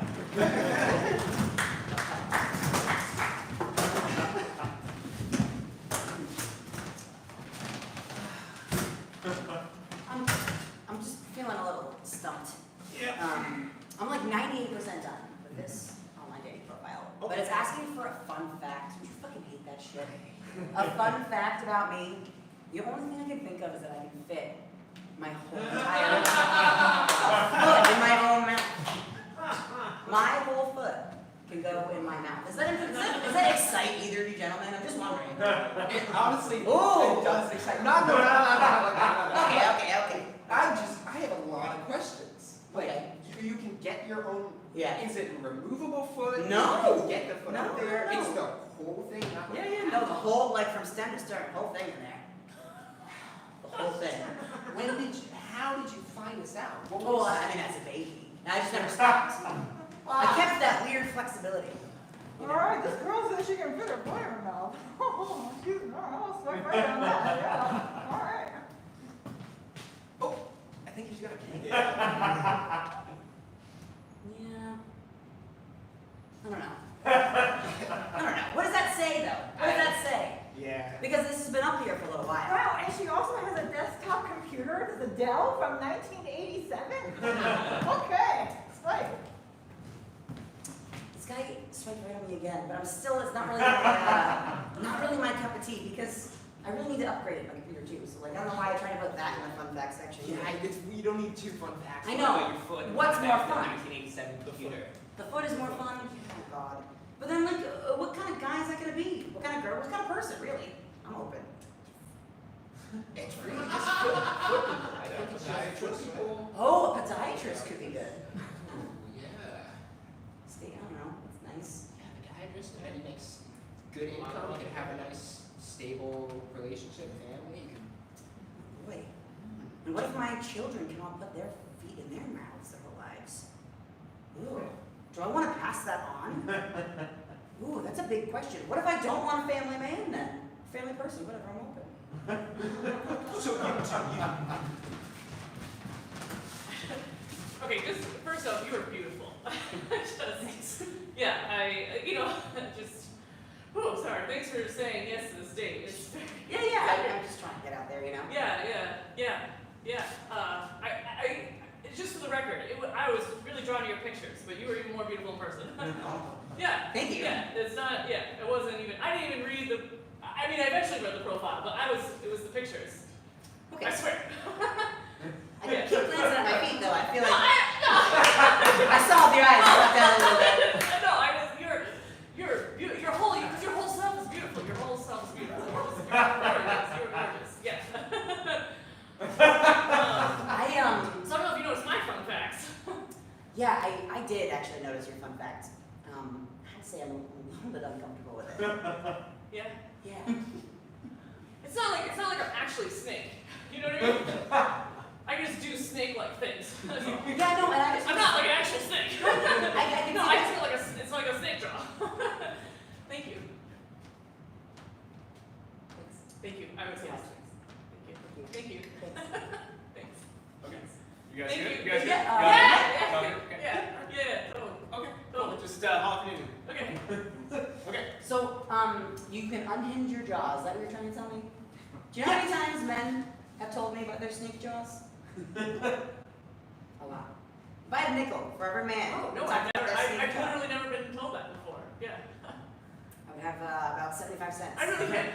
I'm just feeling a little stumped.
Yeah.
I'm like 98% done with this online dating profile, but it's asking for a fun fact. Don't you fucking hate that shit? A fun fact about me. The only thing I can think of is that I can fit my whole entire foot in my own mouth. My whole foot can go in my mouth. Does that excite either of you gentlemen? I'm just wondering.
It honestly,
Ooh.
it does excite. No.
Okay.
I have a lot of questions. Like,
Okay.
you can get your own.
Yeah.
Is it a removable foot?
No.
You can get the foot
No,
up there.
no.
It's the whole thing. Not the
No, the whole, like from stem to stern, whole thing in there. The whole thing.
How did you find this out? What
Oh,
was-
I mean, that's a baby. I just never stopped. I kept that weird flexibility.
All right, this girl says she can fit her foot in her mouth. Oh, she's I'll swipe right on that. Yeah. All right.
Oh, I think he's got a key.
Yeah. I don't know. What does that say, though? What does that say?
Yeah.
Because this has been up here for a little while.
Wow, and she also has a desktop computer. It's a Dell from 1987. Okay, swipe.
This guy swiped right on me again, but it's not really my cup of tea because I really need to upgrade my computer too. So like, I don't know why I tried to put that in my fun fact section.
You don't need 2 fun facts.
I know.
About your foot.
What's more
Back to the
fun?
1987 computer.
The foot is more fun. Oh God. But then like, what kind of guy is that gonna be? What kind of girl? What kind of person? Really? I'm open.
It's really just foot people. I think it's just foot people.
Oh, a podiatrist could be good.
Yeah.
I don't know. It's nice.
Yeah, the podiatrist, and then he makes good income. You can have a nice, stable relationship, family. You can.
Boy. And what if my children cannot put their feet in their mouths their whole lives? Ooh. Do I want to pass that on? Ooh, that's a big question. What if I don't want a family man then? Family person, whatever, I'm open.
So
Okay, just first off, you are beautiful. Yeah, oh, sorry. Thanks for saying yes to this date. It's
I'm just trying to get out there, you know?
yeah. Just for the record, I was really drawn to your pictures, but you were even more beautiful in person. Yeah.
Thank you.
Yeah, it wasn't even. I didn't even read the. I mean, I eventually read the profile, but it was the pictures.
Okay.
I swear.
I keep glancing at my feet though. I feel
No,
like I saw your eyes look down a little bit.
No, your whole self is beautiful. Your whole self is beautiful. You're gorgeous. Yeah. So I don't know if you noticed my fun facts.
Yeah, I did actually notice your fun fact. I have to say I'm a little bit uncomfortable with it.
Yeah.
Yeah.
It's not like I'm actually a snake. You know what I mean? I can just do snake-like things. That's all.
Yeah, no, and I just.
I'm not like an actual snake.
I can
No,
see
I
that.
just feel like it's like a snake jaw. Thank you. Thank you. I would say yes. Thank you. Thanks.
Okay. You guys
Thank
good?
you.
You guys good?
Yeah,
Yeah. Okay.
Cool. Just Hawk Newton.
Okay.
Okay.
So, you can unhinge your jaws. Is that what you're trying to tell me? Do you know how many times men have told me about their snake jaws? A lot. If I had a nickel for every man.
Oh, no,
who
I've
talked about their snake
I've
jaw,
literally never been told that before. Yeah.
I would have about 75 cents.
I really can't.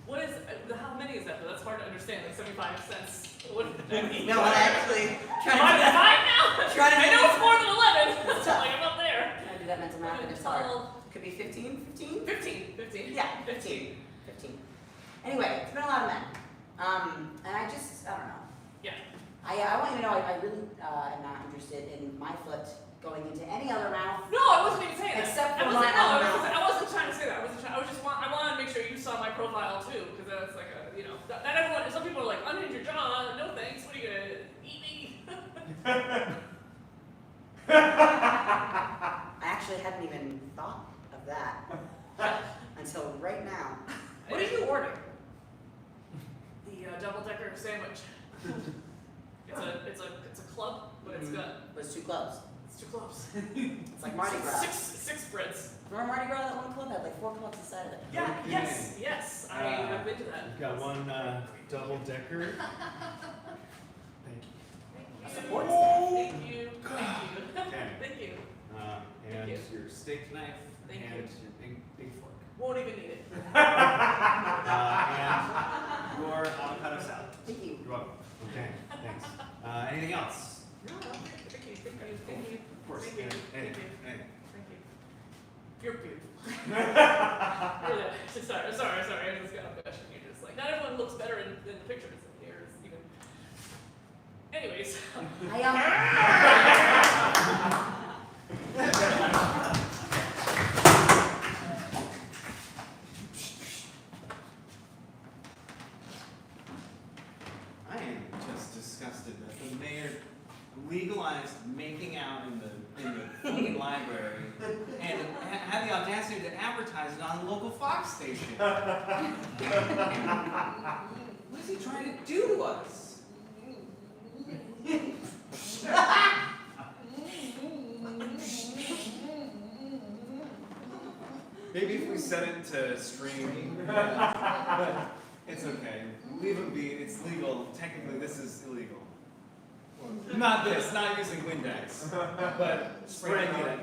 What is, how many is that? Though? That's hard to understand, like 75 cents. What does that mean?
No, I actually
Am I at 5 now?
Try to
I know it's more than 11.
It's
It's like I'm up there.
Trying to do that mental math and it's hard. Could be 15? 15?
15.
Yeah, 15. 15. Anyway, it's been a lot of men. And I don't know.
Yeah.
I want you to know I really am not interested in my foot going into any other mouth.
No, I wasn't even saying that.
Except for
I wasn't,
my
no,
own mouth.
I wasn't trying to say that. I wanted to make sure you saw my profile too, because that's like a, you know, not everyone, some people are like, unhinge your jaw, no thanks, what are you gonna eat me?
I actually hadn't even thought of that until right now. What did you order?
The double-decker sandwich. It's a club, but it's got,
Those two clubs.
it's 2 clubs.
It's like Mardi Gras.
Six spreads.
Remember Mardi Gras? That one club had like 4 clubs inside of it.
Yeah, yes, I've been to that.
We've got one double decker. Thank
A support staff.
Thank you.
Okay.
Thank you.
And
you.
your steak knife
Thank
and
you.
your big fork.
Won't even need it.
And your avocado salad.
Thank you.
You're welcome. Okay, thanks. Anything else?
No, thank you.
Of course.
Thank you.
Hey,
Thank you.
hey.
Thank you. You're beautiful. Really, sorry, I just got a question. You're just like, not everyone looks better in the pictures than yours, even. Anyways.
I am just disgusted that the mayor legalized making out in the fucking library and had the audacity to advertise it on the local Fox station. What is he trying to do to us? Maybe if we set it to stream, but it's okay. Leave it be. It's legal. Technically, this is illegal. Not this. Not using Windex, but spraying it.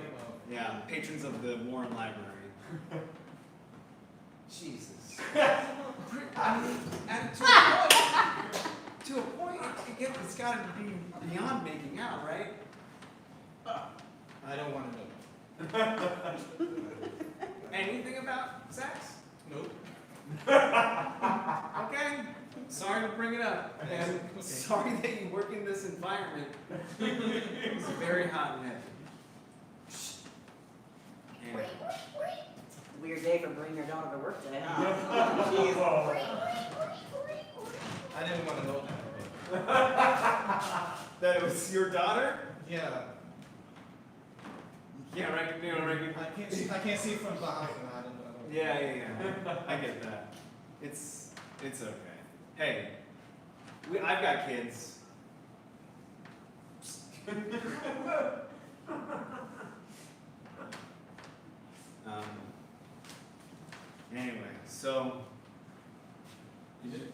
Yeah, patrons of the Warren Library. Jesus. I mean, to a point, it's got to be beyond making out, right?
I don't want to know.
Anything about sex?
Nope.
Okay. Sorry to bring it up. And sorry that you work in this environment. It's very hot and heavy. Anyway.
Weird day for bringing your daughter to work today, huh?
I didn't want to know that.
That it was your daughter?
Yeah.
You don't recognize.
I can't see from behind. I don't know.
Yeah. I get that. It's okay. Hey, I've got kids. Anyway, so did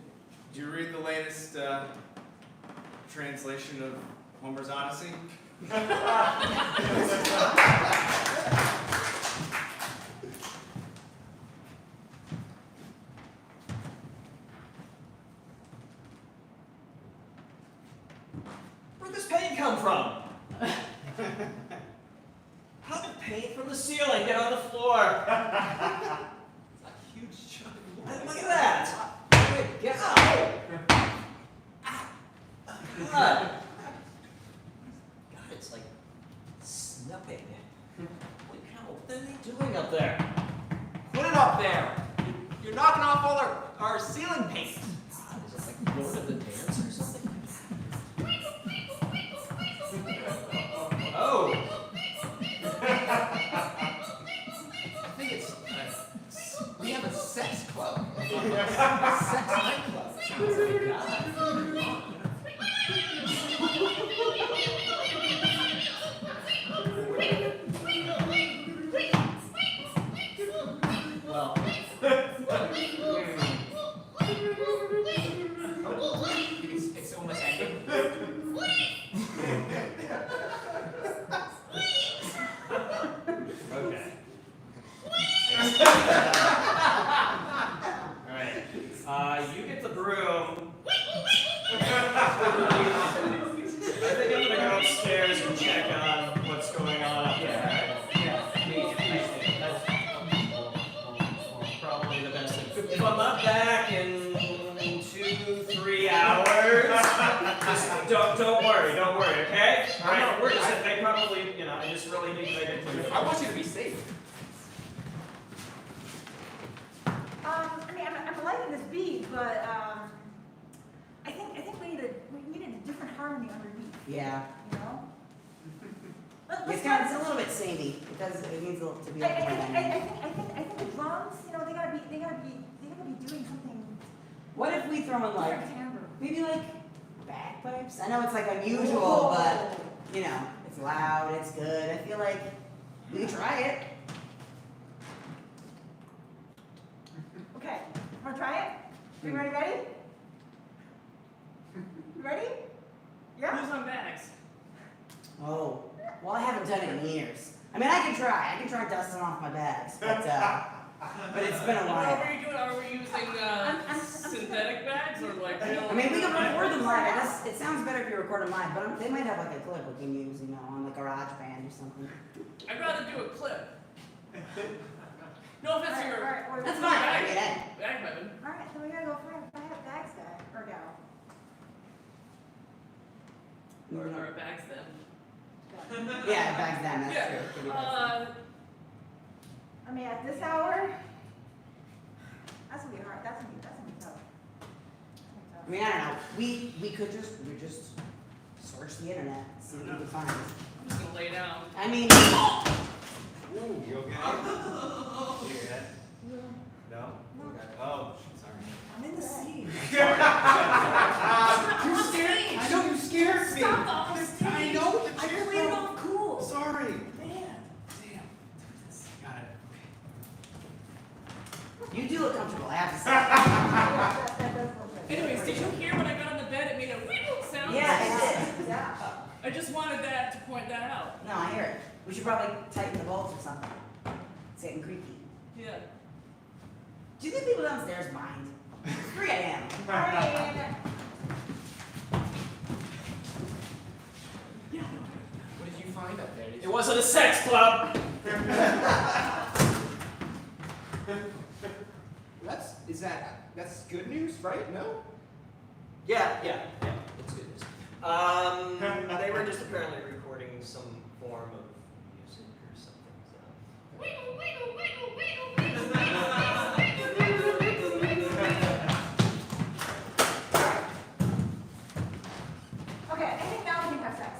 you read the latest translation of Homer's Odyssey?
Where'd this paint come from? How did paint from the ceiling get on the floor?
It's a huge chunk.
Look at that! Wait, get out! God, it's like snuffing. Holy cow, what are they doing up there?
it up there? You're knocking off all our ceiling paint.
God, is this like Lord of the Dance or something? Oh. I think it's we have a sex club. Sex nightclub. Sounds like God. Well. It's almost ending. Okay. Alright. You get the broom. I think I'm gonna go upstairs and check on what's going on up there. Yeah. That's probably the best thing. If I'm not back in 2-3 hours, just don't worry, okay? I'm not worried. I probably, I just really need to make it clear.
I want you to be safe.
I mean, I'm liking this beat, but I think we need a different harmony underneath.
Yeah.
You know.
It's a little bit samey because it needs to be a little more dynamic.
I think the drums, they gotta be doing something.
What if we throw in like
timbre.
maybe like bagpipes? I know it's like unusual, but it's loud, it's good. I feel like we could try it.
Okay, wanna try it? Everybody ready? You ready? Yeah.
Who's on bags?
Oh, well, I haven't done it in years. I mean, I can try dusting off my bags, but it's been a
What
while.
are you doing? Are we using synthetic bags or like real?
I mean, we can record them live. It sounds better if you record them live, but they might have like a clip we can use, on like GarageBand or something.
I'd rather do a clip. No offense to your
Alright,
That's fine. I mean,
bag weapon.
Alright, so we gotta go find a bags guy, or gal.
Or a bags them.
yeah, back then, that's
Yeah.
true. Could be back then.
I mean, at this hour, that's gonna be hard, that's gonna be tough.
I mean, I don't know. We could just search the internet, see what we can find.
I'm just gonna lay down.
I mean,
Ooh, you okay? You good? No? Oh, sorry.
I'm in the scene.
You scared? I know you scared me.
Stop off the stage.
I know the
I
chair
played it
broke.
off cool.
Sorry.
Man.
Damn. Got it.
you do look comfortable, I have to say.
That does look good.
Anyways, did you hear when I got on the bed? It made a wiggle sound.
Yeah, it did.
Yeah.
I just wanted that to point that out.
No, I hear it. We should probably tighten the bolts or something. It's getting creepy.
Yeah.
Do you think people downstairs mind? It's 3 a.m.
I mean,
What did you find up there?
It wasn't a sex club.
That's good news, right? No?
Yeah, it's good news. They were just apparently recording some form of music or something.
okay, I think now we can have sex.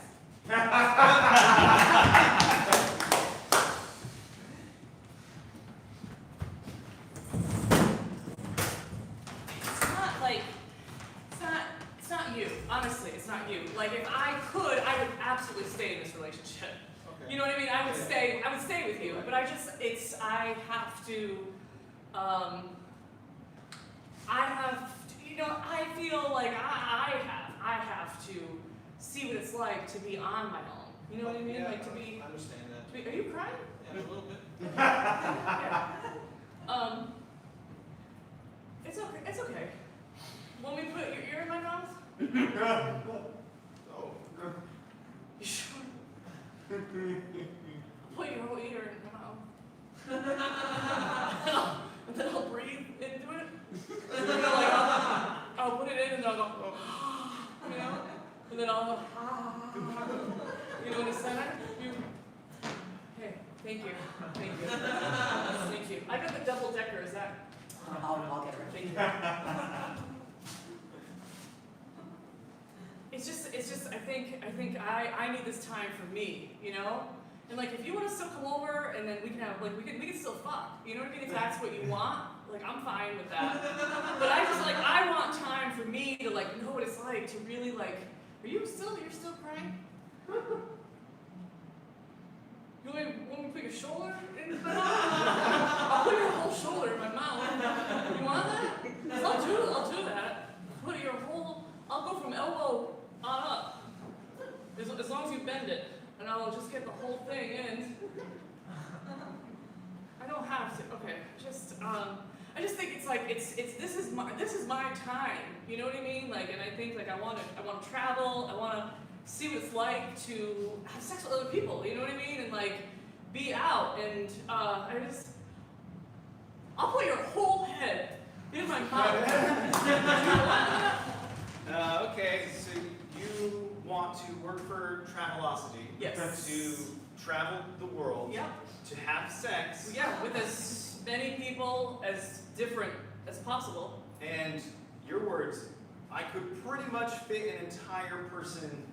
It's not you. Honestly, it's not you. Like, if I could, I would absolutely stay in this relationship.
Okay.
You know what I mean? I would stay with you. But I have to, I feel like I have to see what it's like to be on my own. You know what I mean?
Yeah,
Like to be,
I understand that.
are you crying?
Yeah, a little bit.
Yeah. It's okay. Want me to put your ear in my mouth?
Oh.
You sure? Put your whole ear in my mouth. And then I'll breathe into it. I'll put it in and then I'll go, and then I'll go, in the center. Hey, Thank you. Thank you. Thank you. I got the double decker. Is that?
I'll get it.
Thank you. It's just. I think I need this time for me. You know. And like, if you want to still come over, and then we can have like we can still fuck. You know what I mean? If that's what you want, like I'm fine with that. But I just like I want time for me to like know what it's like to really like. You're still crying? You want me to put your shoulder in my mouth? I'll put your whole shoulder in my mouth. You want that? I'll do that. Put your whole. I'll go from elbow on up. As long as you bend it. And I'll just get the whole thing in. I don't have to. Okay, just I just think it's like this is my time. You know what I mean? Like, and I think like I want to travel. I want to see what it's like to have sex with other people. You know what I mean? And like be out. And I'll put your whole head in my mouth.
Okay, so you want to work for Travelocity.
Yes.
To travel the world.
Yeah.
To have sex.
Yeah, with as many people as different as possible.
And your words, I could pretty much fit an entire person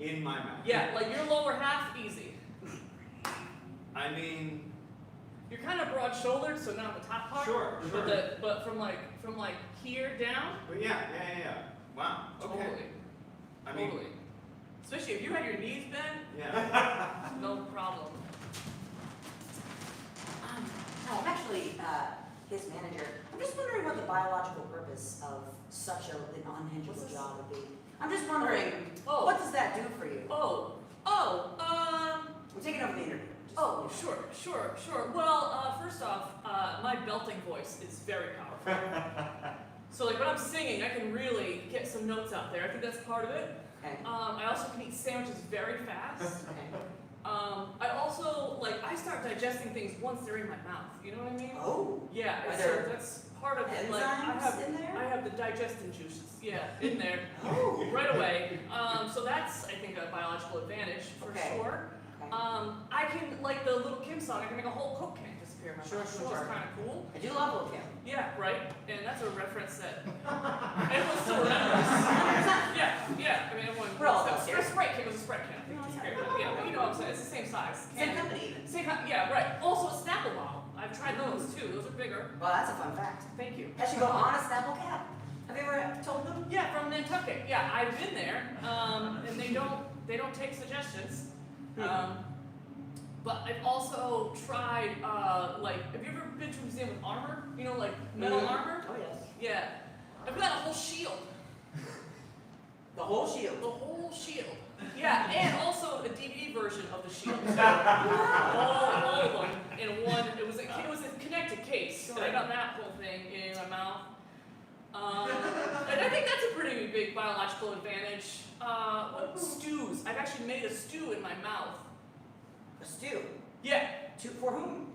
in my mouth.
Yeah, like your lower half, easy.
I mean,
You're kind of broad-shouldered, so not the top part.
Sure.
But from like here down.
but yeah. Wow. Okay.
Totally.
I mean,
Totally. Especially if you had your knees bent,
yeah.
no problem.
Hi, I'm actually his manager. I'm just wondering what the biological purpose of such an unhingeable
What's this?
job would be. I'm just wondering,
Oh.
what does that do for you? I'm taking over the interview.
Sure. Well, first off, my belting voice is very powerful. So like when I'm singing, I can really get some notes out there. I think that's part of it.
Okay.
I also can eat sandwiches very fast.
Okay.
I also, I start digesting things once they're in my mouth. You know what I mean?
Oh.
Yeah,
Are
so
there
that's part of it.
enzymes in there?
I have the digesting juices. Yeah, in there.
Oh.
Right away. So that's, I think, a biological advantage for
Okay.
sure.
Okay.
I can, like the Little Kim song, I can make a whole Coke can disappear in my
Sure,
mouth, which
sure.
is kind of cool.
I do love Little Kim.
Yeah, right? And that's a reference that everyone still remembers. Yeah. I mean, everyone.
We're all
a
about it.
Sprite can. It was a Sprite can. I think. Yeah, but you know what I'm saying? It's the same size.
Same
And-
company even.
Yeah, right. Also, a Snapple bottle. I've tried those too. Those are bigger.
Well, that's a fun fact.
Thank you.
That should go on a Snapple cap. Have you ever told them?
Yeah, from Nantucket. Yeah, I've been there, and they don't take suggestions. But I've also tried, have you ever been to a museum with armor? You know, like metal armor?
Oh, yes.
Yeah. I've got a whole shield.
The whole shield.
The whole shield. Yeah, and also a DVD version of the shield. So, all of them in one. It was a connected case, so I got that whole thing in my mouth. And I think that's a pretty big biological advantage. What stews? I've actually made a stew in my mouth.
A stew.
Yeah,
For whom?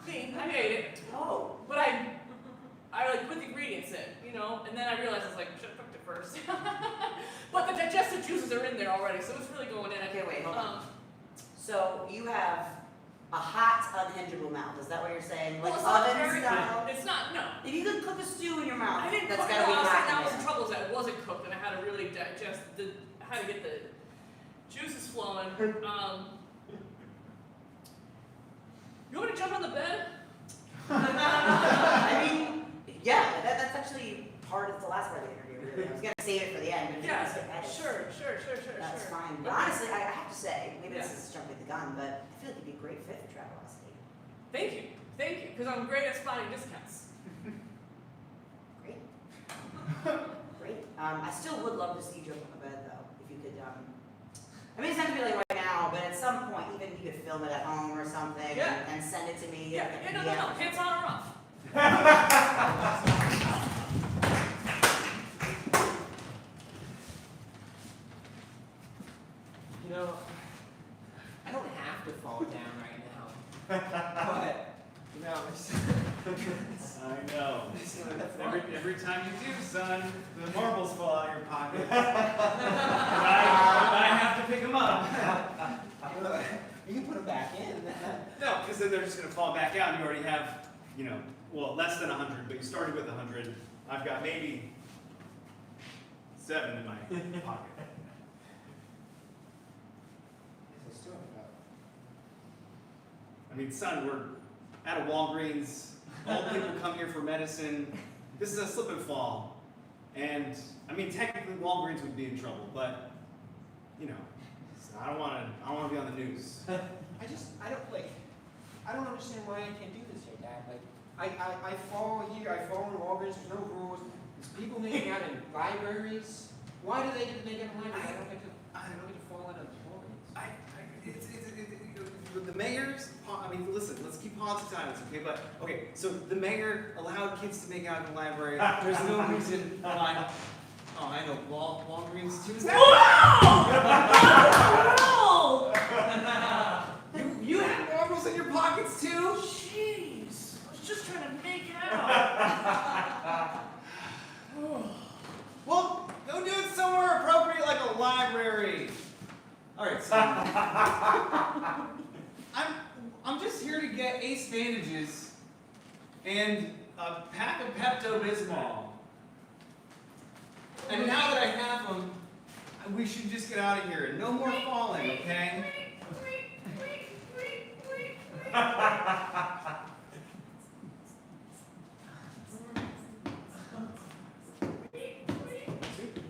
me. I made it,
Oh.
but I put the ingredients in, and then I realized I was like, should have cooked it first. But the digestive juices are in there already, so it's really going in.
Okay, wait, hold on. So you have a hot, unhingeable mouth. Is that what you're saying? Like
Well, it's not
oven
very
style?
It's not, no.
If you could cook a stew in your mouth,
I didn't
that's
cook it.
gotta be
I was saying
hot.
that
in
was
there.
the trouble is that it wasn't cooked, and I had to really digest I had to get the juices flowing. You want me to jump on the bed?
I mean, yeah, that's actually part of the last part of the interview, really. I was gonna save it for the end, but if you
Yeah,
just skip ahead,
sure.
that's fine. But
Okay.
honestly, I have to say, maybe this
Yeah.
is jumping the gun, but I feel like you'd be a great fit for Travelocity.
Thank you, because I'm great at spotting discounts.
Great. Great. I still would love to see you jump on the bed, though, if you could, I mean, it's not gonna be like right now, but at some point, even you could film it at home or something
Yeah.
and send it to me.
Yeah, no, pants on or off.
I don't have to fall down right now. But,
I know. Every time you do, son, the marbles fall out of your pocket. and I have to pick them up.
you can put them back in.
because then they're just going to fall back out, and you already have, you know, well, less than 100, but you started with 100. I've got maybe 7 in my pocket. I mean, son, we're at a Walgreens. Old people come here for medicine. This is a slip and fall. And, I mean, technically Walgreens would be in trouble, but, you know, I don't want to be on the news.
I don't understand why I can't do this here, Dad. Like, I fall here, I fall in Walgreens, there's no rules. There's people making out in libraries. Why do they get to make out in libraries? I don't get to fall in a Walgreens.
The mayor's, I mean, listen, let's keep politics out of this, okay? But, okay, so the mayor allowed kids to make out in the library. There's no reason why. Oh, I know, Walgreens too. Is that? You had marbles in your pockets too?
Jeez, I was just trying to make it out.
Well, go do it somewhere appropriate like a library. All right, so I'm just here to get Ace bandages and a pack of Pepto-Bismol. And now that I have them, we should just get out of here and no more falling, okay?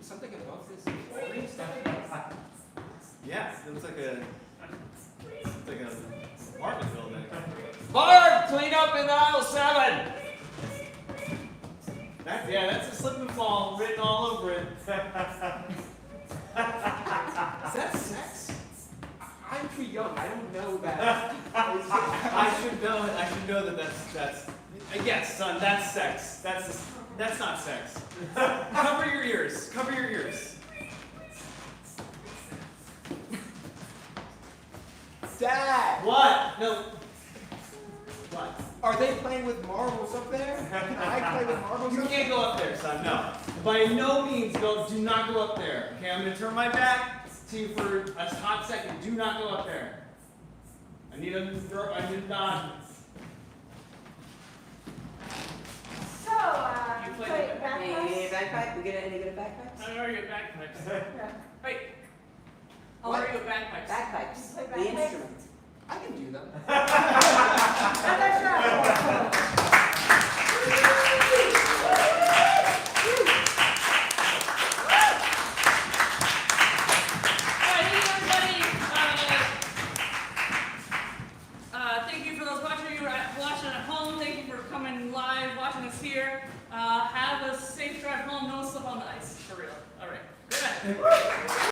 Something about this Walgreens stuff.
Yeah, it looks like an apartment building.
Bart, clean up in aisle 7.
That's a slip and fall written all over it. Is that sex?
I'm too young. I don't know that.
I should know that that's yes, son, that's sex. That's not sex. Cover your ears. Cover your ears.
Dad!
What? No. What?
Are they playing with marbles up there? Can I play with marbles
You
up
can't
there?
go up there, son. No. By no means do not go up there. Okay, I'm gonna turn my back to you for a hot second. Do not go up there. I need a nod.
So,
You play
play
the
Hey,
bagpipes?
bagpipe, we get any good at bagpipes?
I already got bagpipes.
Yeah.
Wait. I'll
What?
already got bagpipes.
Bagpipes,
You play
the
bagpipes?
instrument.
I can do them.
That's
Alright, thank you everybody. Thank you for those watching at home. Thank you for coming live, watching us here. Have a safe drive home. No slip on the ice, for real. Alright, good night.